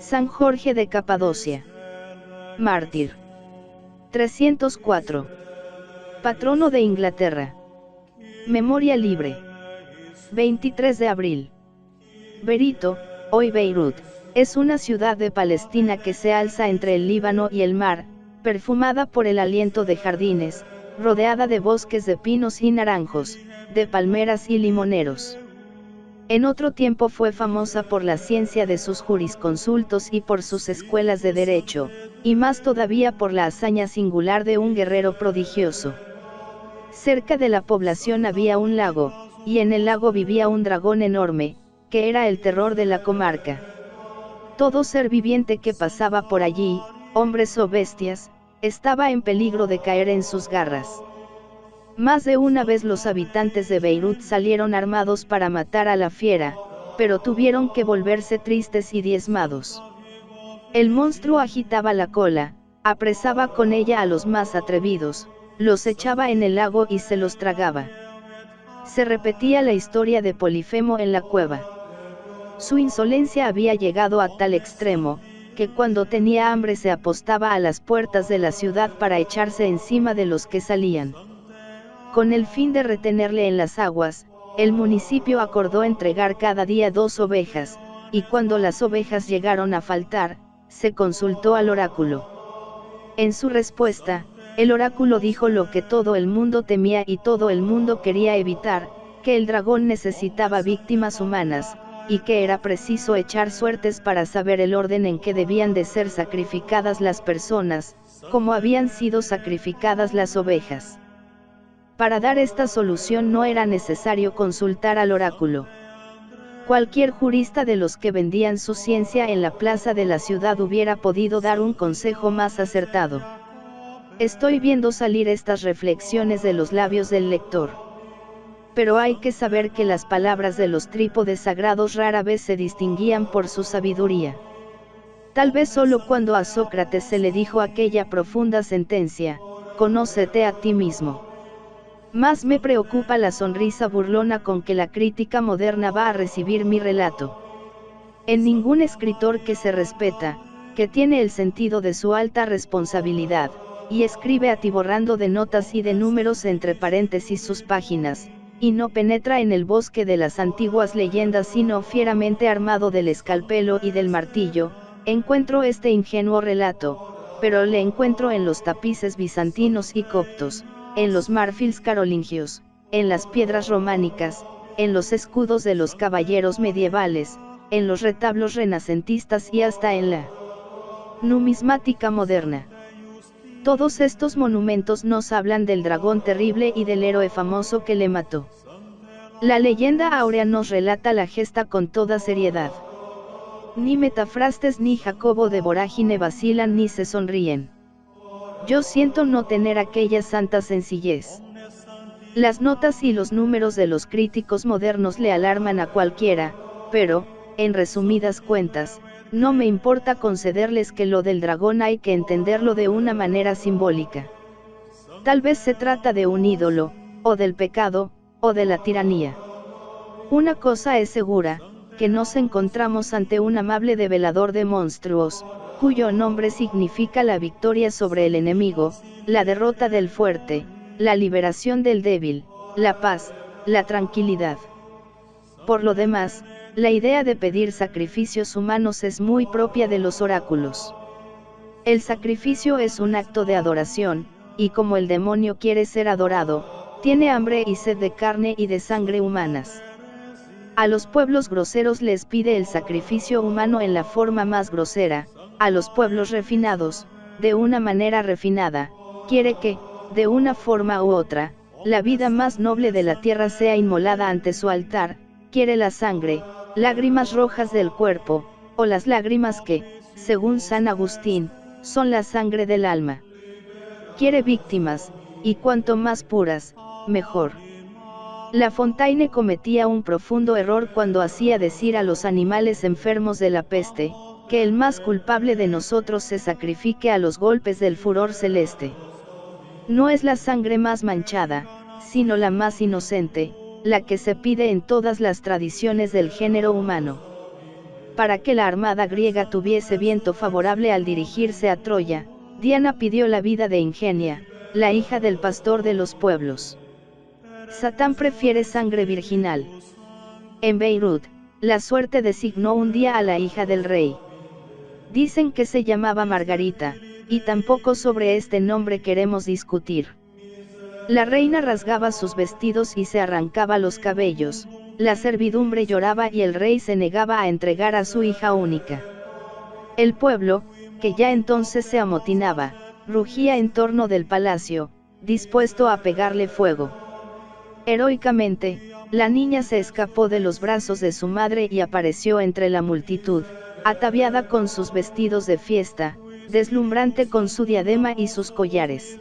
San Jorge de Capadocia. Mártir. 304. Patrono de Inglaterra. Memoria libre. 23 de abril. Berito, hoy Beirut, es una ciudad de Palestina que se alza entre el Líbano y el mar, perfumada por el aliento de jardines, rodeada de bosques de pinos y naranjos, de palmeras y limoneros. En otro tiempo fue famosa por la ciencia de sus jurisconsultos y por sus escuelas de derecho, y más todavía por la hazaña singular de un guerrero prodigioso. Cerca de la población había un lago, y en el lago vivía un dragón enorme, que era el terror de la comarca. Todo ser viviente que pasaba por allí, hombres o bestias, estaba en peligro de caer en sus garras. Más de una vez los habitantes de Beirut salieron armados para matar a la fiera, pero tuvieron que volverse tristes y diezmados. El monstruo agitaba la cola, apresaba con ella a los más atrevidos, los echaba en el lago y se los tragaba. Se repetía la historia de Polifemo en la cueva. Su insolencia había llegado a tal extremo, que cuando tenía hambre se apostaba a las puertas de la ciudad para echarse encima de los que salían. Con el fin de retenerle en las aguas, el municipio acordó entregar cada día 2 ovejas, y cuando las ovejas llegaron a faltar, se consultó al oráculo. En su respuesta, el oráculo dijo lo que todo el mundo temía y todo el mundo quería evitar, que el dragón necesitaba víctimas humanas, y que era preciso echar suertes para saber el orden en que debían de ser sacrificadas las personas, como habían sido sacrificadas las ovejas. Para dar esta solución no era necesario consultar al oráculo. Cualquier jurista de los que vendían su ciencia en la plaza de la ciudad hubiera podido dar un consejo más acertado. Estoy viendo salir estas reflexiones de los labios del lector. Pero hay que saber que las palabras de los trípodes sagrados rara vez se distinguían por su sabiduría. Tal vez solo cuando a Sócrates se le dijo aquella profunda sentencia, «Conócete a ti mismo». Más me preocupa la sonrisa burlona con que la crítica moderna va a recibir mi relato. En ningún escritor que se respeta, que tiene el sentido de su alta responsabilidad, y escribe atiborrando de notas y de números entre paréntesis sus páginas, y no penetra en el bosque de las antiguas leyendas sino fieramente armado del escalpelo y del martillo, encuentro este ingenuo relato, pero le encuentro en los tapices bizantinos y coptos, en los marfiles carolingios, en las piedras románicas, en los escudos de los caballeros medievales, en los retablos renacentistas y hasta en la numismática moderna. Todos estos monumentos nos hablan del dragón terrible y del héroe famoso que le mató. La leyenda áurea nos relata la gesta con toda seriedad. Ni Metafrastes ni Jacobo de Vorágine vacilan ni se sonríen. Yo siento no tener aquella santa sencillez. Las notas y los números de los críticos modernos le alarman a cualquiera, pero, en resumidas cuentas, no me importa concederles que lo del dragón hay que entenderlo de una manera simbólica. Tal vez se trata de un ídolo, o del pecado, o de la tiranía. Una cosa es segura, que nos encontramos ante un amable develador de monstruos, cuyo nombre significa la victoria sobre el enemigo, la derrota del fuerte, la liberación del débil, la paz, la tranquilidad. Por lo demás, la idea de pedir sacrificios humanos es muy propia de los oráculos. El sacrificio es un acto de adoración, y como el demonio quiere ser adorado, tiene hambre y sed de carne y de sangre humanas. A los pueblos groseros les pide el sacrificio humano en la forma más grosera, a los pueblos refinados, de una manera refinada, quiere que, de una forma u otra, la vida más noble de la tierra sea inmolada ante su altar, quiere la sangre, lágrimas rojas del cuerpo, o las lágrimas que, según San Agustín, son la sangre del alma. Quiere víctimas, y cuanto más puras, mejor. La Fontaine cometía un profundo error cuando hacía decir a los animales enfermos de la peste, que el más culpable de nosotros se sacrifique a los golpes del furor celeste. No es la sangre más manchada, sino la más inocente, la que se pide en todas las tradiciones del género humano. Para que la armada griega tuviese viento favorable al dirigirse a Troya, Diana pidió la vida de Ingenia, la hija del pastor de los pueblos. Satán prefiere sangre virginal. En Beirut, la suerte designó un día a la hija del rey. Dicen que se llamaba Margarita, y tampoco sobre este nombre queremos discutir. La reina rasgaba sus vestidos y se arrancaba los cabellos, la servidumbre lloraba y el rey se negaba a entregar a su hija única. El pueblo, que ya entonces se amotinaba, rugía en torno del palacio, dispuesto a pegarle fuego. Heroicamente, la niña se escapó de los brazos de su madre y apareció entre la multitud, ataviada con sus vestidos de fiesta, deslumbrante con su diadema y sus collares.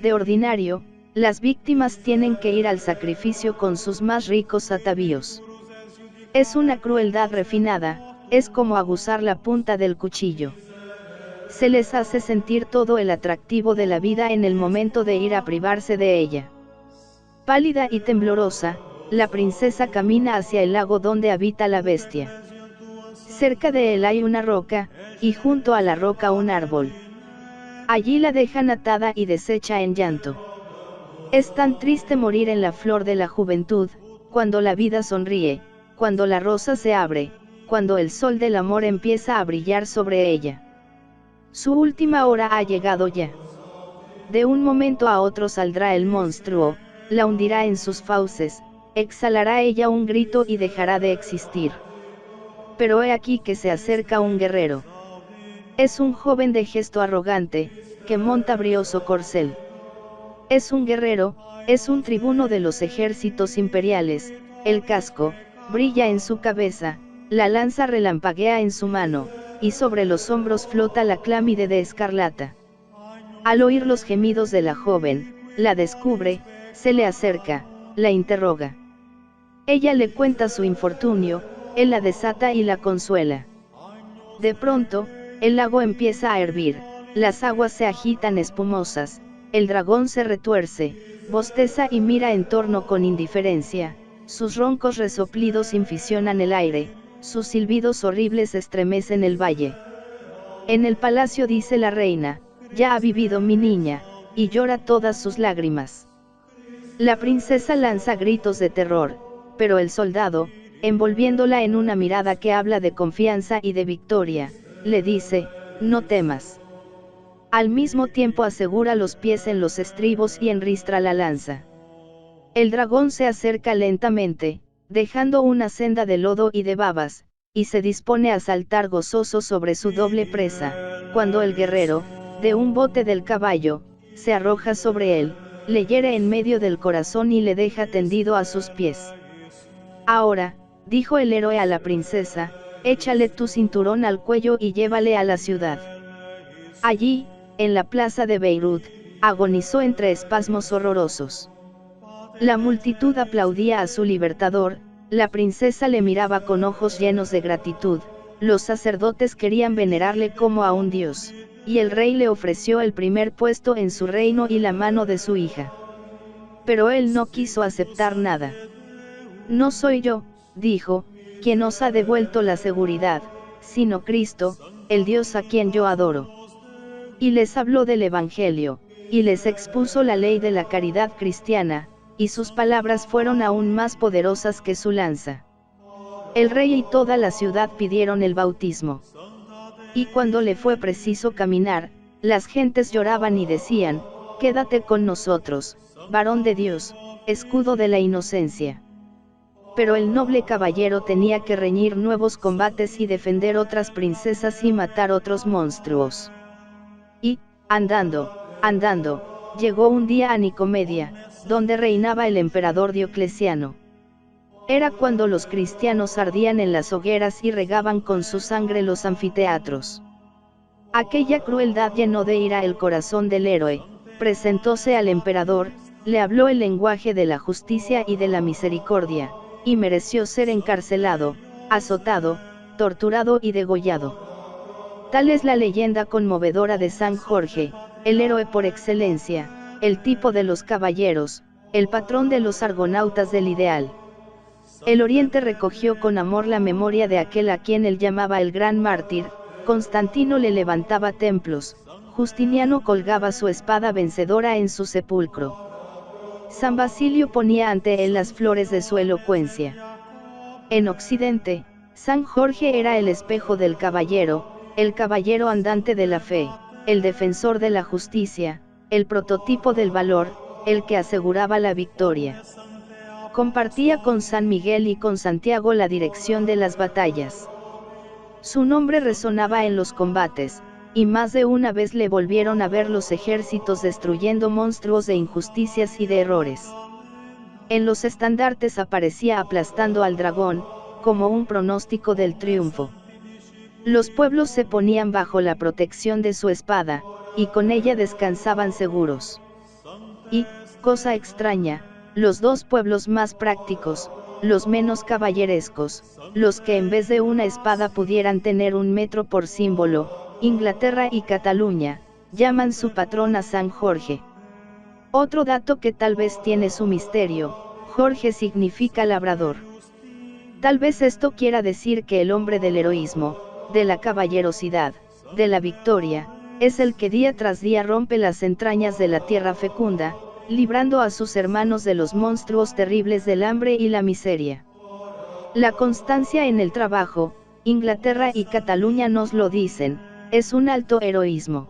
De ordinario, las víctimas tienen que ir al sacrificio con sus más ricos atavíos. Es una crueldad refinada, es como aguzar la punta del cuchillo. Se les hace sentir todo el atractivo de la vida en el momento de ir a privarse de ella. Pálida y temblorosa, la princesa camina hacia el lago donde habita la bestia. Cerca de él hay una roca, y junto a la roca un árbol. Allí la dejan atada y deshecha en llanto. Es tan triste morir en la flor de la juventud, cuando la vida sonríe, cuando la rosa se abre, cuando el sol del amor empieza a brillar sobre ella. Su última hora ha llegado ya. De un momento a otro saldrá el monstruo, la hundirá en sus fauces, exhalará ella un grito y dejará de existir. Pero he aquí que se acerca un guerrero. Es un joven de gesto arrogante, que monta brioso corcel. Es un guerrero, es un tribuno de los ejércitos imperiales, el casco brilla en su cabeza, la lanza relampaguea en su mano, y sobre los hombros flota la clámide de escarlata. Al oír los gemidos de la joven, la descubre, se le acerca, la interroga. Ella le cuenta su infortunio, él la desata y la consuela. De pronto, el lago empieza a hervir, las aguas se agitan espumosas, el dragón se retuerce, bosteza y mira en torno con indiferencia, sus roncos resoplidos inficionan el aire, sus silbidos horribles estremecen el valle. En el palacio dice la reina, ya ha vivido mi niña, y llora todas sus lágrimas. La princesa lanza gritos de terror, pero el soldado, envolviéndola en una mirada que habla de confianza y de victoria, le dice, no temas. Al mismo tiempo asegura los pies en los estribos y enristra la lanza. El dragón se acerca lentamente, dejando una senda de lodo y de babas, y se dispone a saltar gozoso sobre su doble presa, cuando el guerrero, de un bote del caballo, se arroja sobre él, le hiere en medio del corazón y le deja tendido a sus pies. Ahora, dijo el héroe a la princesa, échale tu cinturón al cuello y llévale a la ciudad. Allí, en la plaza de Beirut, agonizó entre espasmos horrorosos. La multitud aplaudía a su libertador, la princesa le miraba con ojos llenos de gratitud, los sacerdotes querían venerarle como a un dios, y el rey le ofreció el primer puesto en su reino y la mano de su hija. Pero él no quiso aceptar nada. No soy yo, dijo, quien os ha devuelto la seguridad, sino Cristo, el Dios a quien yo adoro. Y les habló del Evangelio, y les expuso la ley de la caridad cristiana, y sus palabras fueron aún más poderosas que su lanza. El rey y toda la ciudad pidieron el bautismo. Y cuando le fue preciso caminar, las gentes lloraban y decían, quédate con nosotros, varón de Dios, escudo de la inocencia. Pero el noble caballero tenía que reñir nuevos combates y defender otras princesas y matar otros monstruos. Y, andando, llegó un día a Nicomedia, donde reinaba el emperador Diocleciano. Era cuando los cristianos ardían en las hogueras y regaban con su sangre los anfiteatros. Aquella crueldad llenó de ira el corazón del héroe, presentóse al emperador, le habló el lenguaje de la justicia y de la misericordia, y mereció ser encarcelado, azotado, torturado y degollado. Tal es la leyenda conmovedora de San Jorge, el héroe por excelencia, el tipo de los caballeros, el patrón de los argonautas del ideal. El Oriente recogió con amor la memoria de aquel a quien él llamaba el gran mártir. Constantino le levantaba templos, Justiniano colgaba su espada vencedora en su sepulcro. San Basilio ponía ante él las flores de su elocuencia. En Occidente, San Jorge era el espejo del caballero, el caballero andante de la fe, el defensor de la justicia, el prototipo del valor, el que aseguraba la victoria. Compartía con San Miguel y con Santiago la dirección de las batallas. Su nombre resonaba en los combates, y más de una vez le volvieron a ver los ejércitos destruyendo monstruos de injusticias y de errores. En los estandartes aparecía aplastando al dragón, como un pronóstico del triunfo. Los pueblos se ponían bajo la protección de su espada, y con ella descansaban seguros. Y, cosa extraña, los dos pueblos más prácticos, los menos caballerescos, los que en vez de una espada pudieran tener un metro por símbolo, Inglaterra y Cataluña, llaman su patrón a San Jorge. Otro dato que tal vez tiene su misterio: Jorge significa labrador. Tal vez esto quiera decir que el hombre del heroísmo, de la caballerosidad, de la victoria, es el que día tras día rompe las entrañas de la tierra fecunda, librando a sus hermanos de los monstruos terribles del hambre y la miseria. La constancia en el trabajo, Inglaterra y Cataluña nos lo dicen, es un alto heroísmo.